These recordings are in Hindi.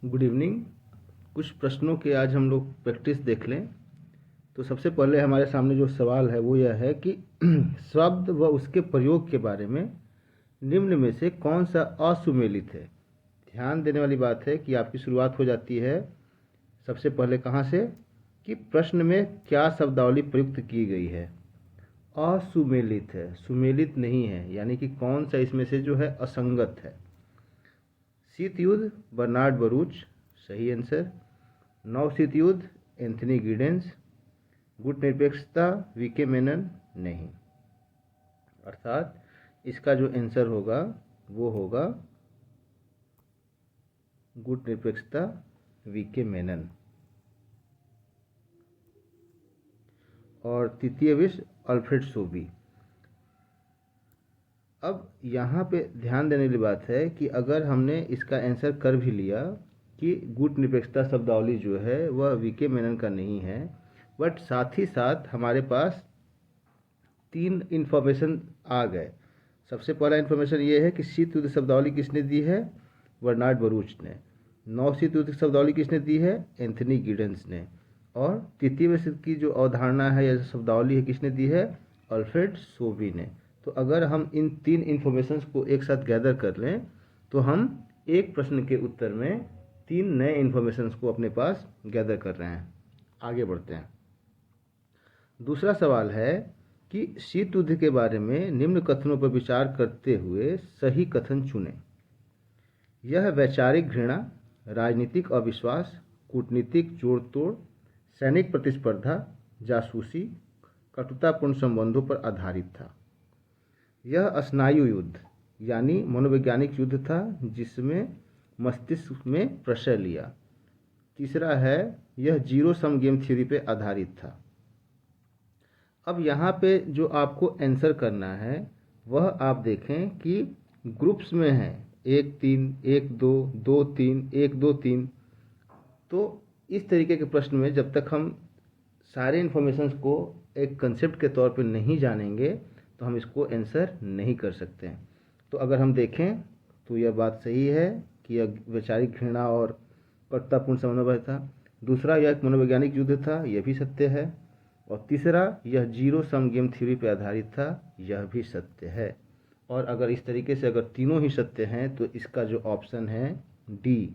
Good evening. कुछ प्रश्नों के आज हम लोग प्रैक्टिस देख लें। तो सबसे पहले हमारे सामने जो सवाल है वो यह है कि शब्द व उसके प्रयोग के बारे में निम्न में से कौन सा असुमेलित है। ध्यान देने वाली बात है कि आपकी शुरुआत हो जाती है सबसे पहले कहाँ से, कि प्रश्न में क्या शब्दावली प्रयुक्त की गई है। असुमेलित है, सुमेलित नहीं है, यानी कि कौन सा इसमें से जो है असंगत है। शीत युद्ध बर्नार्ड बरूच, सही आंसर। नवशीत युद्ध एंथनी गिडेंस। गुट निरपेक्षता वीके मेनन, नहीं। अर्थात इसका जो आंसर होगा वो होगा गुट निरपेक्षता वीके मेनन। और तृतीय विश्व अल्फ्रेड सोबी। अब यहाँ पे ध्यान देने वाली बात है कि अगर हमने इसका आंसर कर भी लिया कि गुट निरपेक्षता शब्दावली जो है वह वीके मेनन का नहीं है, बट साथ ही साथ हमारे पास तीन इन्फॉर्मेशन आ गए। सबसे पहला इन्फॉर्मेशन ये है कि शीत युद्ध शब्दावली किसने दी है, बर्नार्ड बरूच ने। नवशीत युद्ध शब्दावली किसने दी है, एंथनी गिडेंस ने। और तृतीय विश्व की जो अवधारणा है या शब्दावली है किसने दी है, अल्फ्रेड सोबी ने। तो अगर हम इन तीन इन्फॉर्मेशंस को एक साथ गैदर कर लें तो हम एक प्रश्न के उत्तर में तीन नए इन्फॉर्मेशंस को अपने पास गैदर कर रहे हैं। आगे बढ़ते हैं। दूसरा सवाल है कि शीत युद्ध के बारे में निम्न कथनों पर विचार करते हुए सही कथन चुनें। यह वैचारिक घृणा, राजनीतिक अविश्वास, कूटनीतिक जोड़ तोड़, सैनिक प्रतिस्पर्धा, जासूसी, कटुतापूर्ण संबंधों पर आधारित था। यह स्नायु युद्ध यानी मनोवैज्ञानिक युद्ध था जिसमें मस्तिष्क में प्रशय लिया। तीसरा है यह जीरो सम गेम थ्योरी पर आधारित था। अब यहाँ पे जो आपको आंसर करना है वह आप देखें कि ग्रुप्स में है 1-3, 1-2, 2-3, 1-2-3। तो इस तरीके के प्रश्न में जब तक हम सारे इन्फॉर्मेशंस को एक कंसेप्ट के तौर पे नहीं जानेंगे तो हम इसको आंसर नहीं कर सकते हैं। तो अगर हम देखें तो यह बात सही है कि यह वैचारिक घृणा और कटुतापूर्ण संबंधों पर था। दूसरा, यह एक मनोवैज्ञानिक युद्ध था, यह भी सत्य है। और तीसरा, यह जीरो सम गेम थ्योरी पर आधारित था, यह भी सत्य है। और अगर इस तरीके से अगर तीनों ही सत्य हैं तो इसका जो ऑप्शन है डी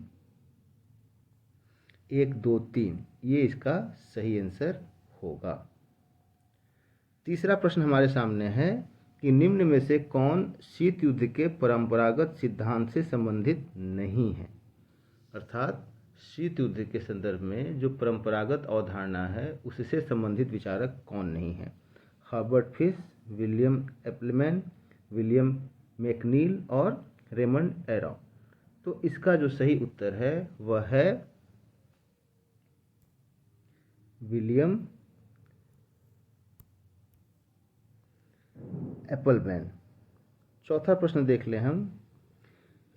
1, 2, 3, ये इसका सही आंसर होगा। तीसरा प्रश्न हमारे सामने है कि निम्न में से कौन शीत युद्ध के परंपरागत सिद्धांत से संबंधित नहीं है। अर्थात शीत युद्ध के संदर्भ में जो परंपरागत अवधारणा है उससे संबंधित विचारक कौन नहीं है। Herbert Fish, William Appleman, William McNeill और रेमंड एरो। तो इसका जो सही उत्तर है वह है विलियम एप्पलमैन। चौथा प्रश्न देख लें हम।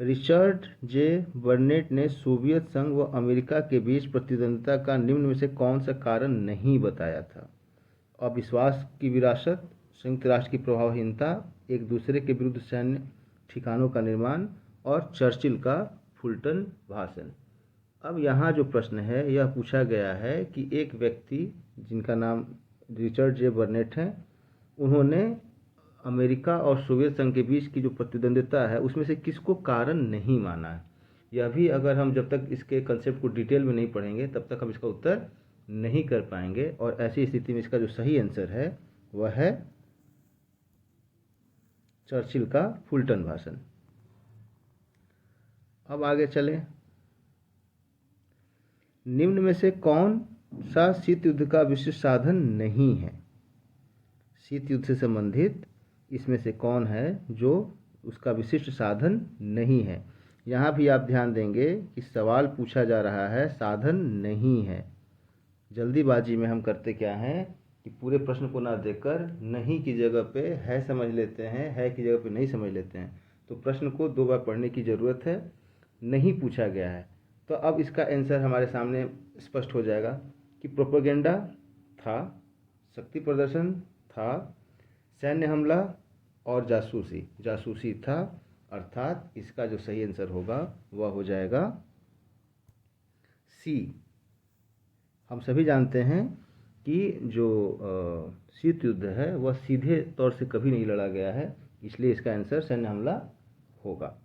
रिचर्ड जे बर्नेट ने सोवियत संघ व अमेरिका के बीच प्रतिद्वंद्विता का निम्न में से कौन सा कारण नहीं बताया था। अविश्वास की विरासत, संयुक्त राष्ट्र की प्रभावहीनता, एक दूसरे के विरुद्ध सैन्य ठिकानों का निर्माण और चर्चिल का फुलटन भाषण। अब यहाँ जो प्रश्न है यह पूछा गया है कि एक व्यक्ति जिनका नाम रिचर्ड जे बर्नेट है, उन्होंने अमेरिका और सोवियत संघ के बीच की जो प्रतिद्वंद्विता है उसमें से किसको कारण नहीं माना है। यह भी अगर हम जब तक इसके कंसेप्ट को डिटेल में नहीं पढ़ेंगे तब तक हम इसका उत्तर नहीं कर पाएंगे। और ऐसी स्थिति में इसका जो सही आंसर है वह है चर्चिल का फुलटन भाषण। अब आगे चलें। निम्न में से कौन सा शीत युद्ध का विशिष्ट साधन नहीं है। शीत युद्ध से संबंधित इसमें से कौन है जो उसका विशिष्ट साधन नहीं है। यहाँ भी आप ध्यान देंगे कि सवाल पूछा जा रहा है, साधन नहीं है। जल्दीबाजी में हम करते क्या हैं कि पूरे प्रश्न को ना देखकर नहीं की जगह पे है समझ लेते हैं, है की जगह पे नहीं समझ लेते हैं। तो प्रश्न को 2 बार पढ़ने की ज़रूरत है। नहीं पूछा गया है तो अब इसका आंसर हमारे सामने स्पष्ट हो जाएगा कि प्रोपेगेंडा था, शक्ति प्रदर्शन था, सैन्य हमला और जासूसी था। अर्थात इसका जो सही आंसर होगा वह हो जाएगा सी। हम सभी जानते हैं कि जो शीत युद्ध है वह सीधे तौर से कभी नहीं लड़ा गया है, इसलिए इसका आंसर सैन्य हमला होगा।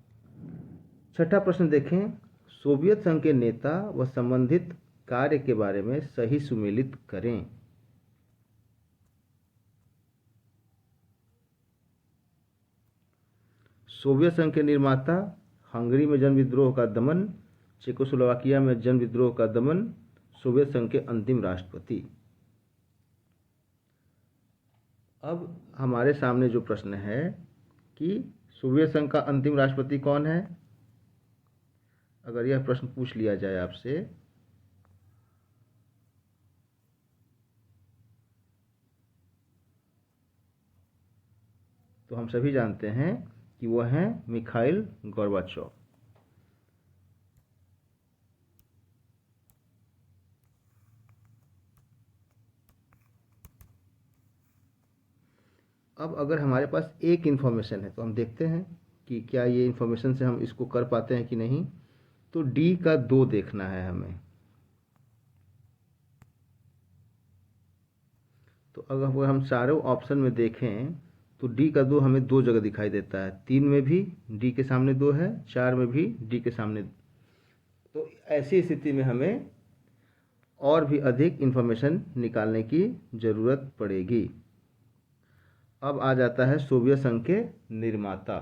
छठा प्रश्न देखें, सोवियत संघ के नेता व संबंधित कार्य के बारे में सही सुमेलित करें। सोवियत संघ के निर्माता, हंगरी में जन विद्रोह का दमन, चेकोस्लोवाकिया में जन विद्रोह का दमन, सोवियत संघ के अंतिम राष्ट्रपति। अब हमारे सामने जो प्रश्न है कि सोवियत संघ का अंतिम राष्ट्रपति कौन है, अगर यह प्रश्न पूछ लिया जाए आपसे तो हम सभी जानते हैं कि वह हैं मिखाइल गोर्बाचोव। अब अगर हमारे पास एक इन्फॉर्मेशन है तो हम देखते हैं कि क्या ये इन्फॉर्मेशन से हम इसको कर पाते हैं कि नहीं। तो डी का 2 देखना है हमें। तो अगर हम चारों ऑप्शन में देखें तो डी का 2 हमें 2 जगह दिखाई देता है। 3 में भी डी के सामने 2 है, 4 में भी डी के सामने। तो ऐसी स्थिति में हमें और भी अधिक इन्फॉर्मेशन निकालने की ज़रूरत पड़ेगी। अब आ जाता है सोवियत संघ के निर्माता।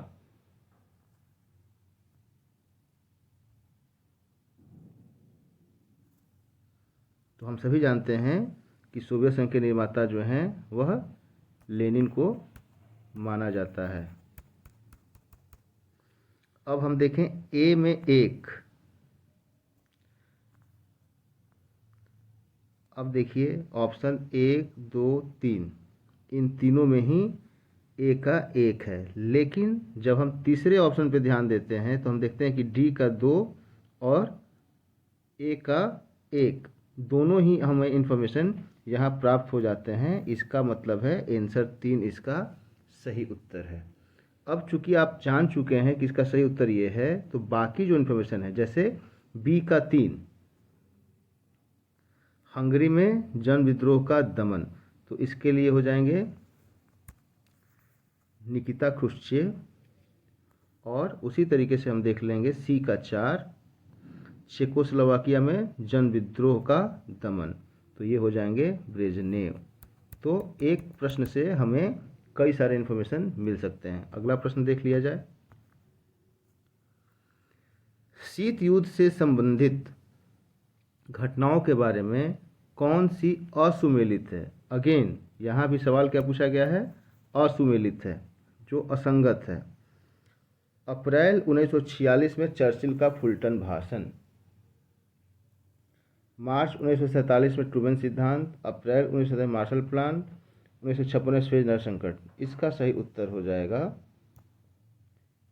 तो हम सभी जानते हैं कि सोवियत संघ के निर्माता जो हैं वह लेनिन को माना जाता है। अब हम देखें ए में 1। अब देखिए ऑप्शन 1, 2, 3, इन तीनों में ही ए का 1 है, लेकिन जब हम तीसरे ऑप्शन पे ध्यान देते हैं तो हम देखते हैं कि डी का 2 और ए का 1 दोनों ही हमें इन्फॉर्मेशन यहाँ प्राप्त हो जाते हैं। इसका मतलब है आंसर 3 इसका सही उत्तर है। अब चूंकि आप जान चुके हैं कि इसका सही उत्तर ये है, तो बाकी जो इन्फॉर्मेशन है जैसे बी का 3, हंगरी में जन विद्रोह का दमन, तो इसके लिए हो जाएंगे निकिता क्रुश्चेव। और उसी तरीके से हम देख लेंगे सी का 4, चेकोस्लोवाकिया में जन विद्रोह का दमन, तो ये हो जाएंगे ब्रेजनेव। तो एक प्रश्न से हमें कई सारे इन्फॉर्मेशन मिल सकते हैं। अगला प्रश्न देख लिया जाए। शीत युद्ध से संबंधित घटनाओं के बारे में कौन सी असुमेलित है। अगेन यहाँ भी सवाल क्या पूछा गया है, असुमेलित है, जो असंगत है। अप्रैल 1946 में चर्चिल का फुलटन भाषण, मार्च 1947 में ट्रूमैन सिद्धांत, अप्रैल 1947 मार्शल प्लान, 1956 में स्वेज नरसंकट। इसका सही उत्तर हो जाएगा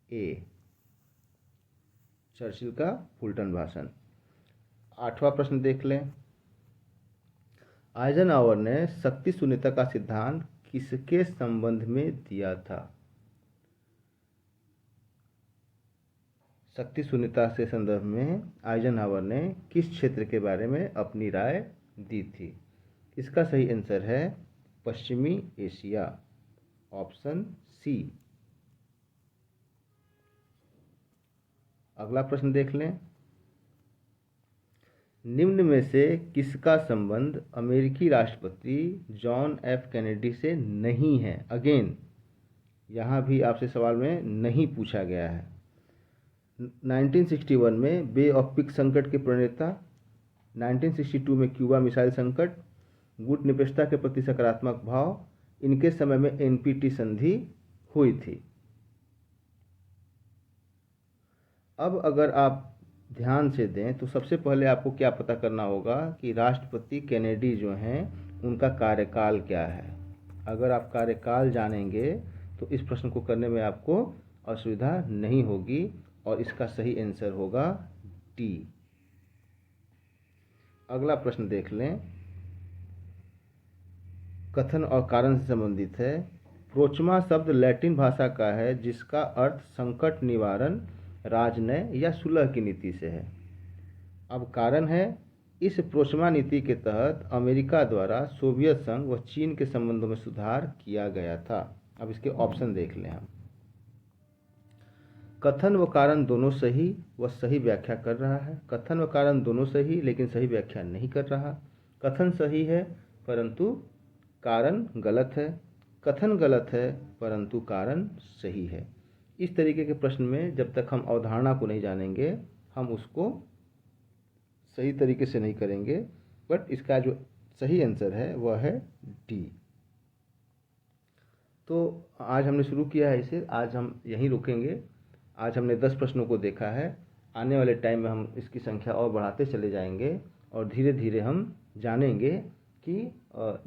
ए, चर्चिल का फुलटन भाषण। 8वां प्रश्न देख लें। आइजनहावर ने शक्ति शून्यता का सिद्धांत किसके संबंध में दिया था। शक्ति शून्यता के संदर्भ में आइजनहावर ने किस क्षेत्र के बारे में अपनी राय दी थी। इसका सही आंसर है पश्चिमी एशिया, ऑप्शन सी। अगला प्रश्न देख लें। निम्न में से किसका संबंध अमेरिकी राष्ट्रपति जॉन एफ कैनेडी से नहीं है। अगेन यहाँ भी आपसे सवाल में नहीं पूछा गया है। 1961 में बे ऑफ पिग संकट के प्रणेता, 1962 में क्यूबा मिसाइल संकट, गुट निरपेक्षता के प्रति सकारात्मक भाव, इनके समय में एनपीटी संधि हुई थी। अब अगर आप ध्यान से दें तो सबसे पहले आपको क्या पता करना होगा कि राष्ट्रपति कैनेडी जो हैं उनका कार्यकाल क्या है। अगर आप कार्यकाल जानेंगे तो इस प्रश्न को करने में आपको असुविधा नहीं होगी और इसका सही आंसर होगा डी। अगला प्रश्न देख लें, कथन और कारण से संबंधित है। प्रोचमा शब्द लैटिन भाषा का है जिसका अर्थ संकट निवारण, राजनय या सुलह की नीति से है। अब कारण है इस प्रोक्षमा नीति के तहत अमेरिका द्वारा सोवियत संघ व चीन के संबंधों में सुधार किया गया था। अब इसके ऑप्शन देख लें हम। कथन व कारण दोनों सही व सही व्याख्या कर रहा है। कथन व कारण दोनों सही लेकिन सही व्याख्या नहीं कर रहा। कथन सही है परंतु कारण गलत है। कथन गलत है परंतु कारण सही है। इस तरीके के प्रश्न में जब तक हम अवधारणा को नहीं जानेंगे हम उसको सही तरीके से नहीं करेंगे। बट इसका जो सही आंसर है वह है डी। तो आज हमने शुरू किया है इसे, आज हम यहीं रुकेंगे। आज हमने 10 प्रश्नों को देखा है। आने वाले टाइम में हम इसकी संख्या और बढ़ाते चले जाएंगे और धीरे धीरे हम जानेंगे कि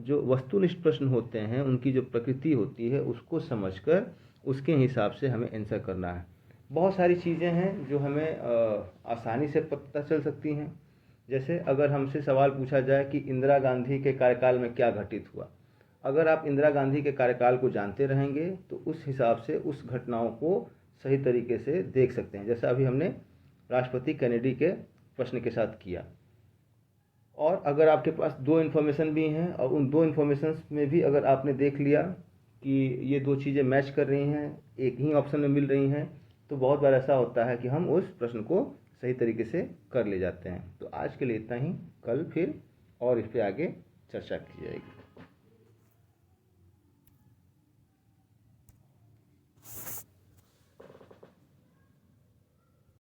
जो वस्तुनिष्ठ प्रश्न होते हैं उनकी जो प्रकृति होती है उसको समझकर उसके हिसाब से हमें आंसर करना है। बहुत सारी चीज़ें हैं जो हमें आसानी से पता चल सकती हैं। जैसे अगर हमसे सवाल पूछा जाए कि इंदिरा गांधी के कार्यकाल में क्या घटित हुआ, अगर आप इंदिरा गांधी के कार्यकाल को जानते रहेंगे तो उस हिसाब से उस घटनाओं को सही तरीके से देख सकते हैं, जैसा अभी हमने राष्ट्रपति कैनेडी के प्रश्न के साथ किया। और अगर आपके पास 2 इन्फॉर्मेशन भी हैं और उन 2 इन्फॉर्मेशन में भी अगर आपने देख लिया कि ये 2 चीज़ें मैच कर रही हैं, एक ही ऑप्शन में मिल रही हैं, तो बहुत बार ऐसा होता है कि हम उस प्रश्न को सही तरीके से कर ले जाते हैं। तो आज के लिए इतना ही, कल फिर और इस पर आगे चर्चा की जाएगी।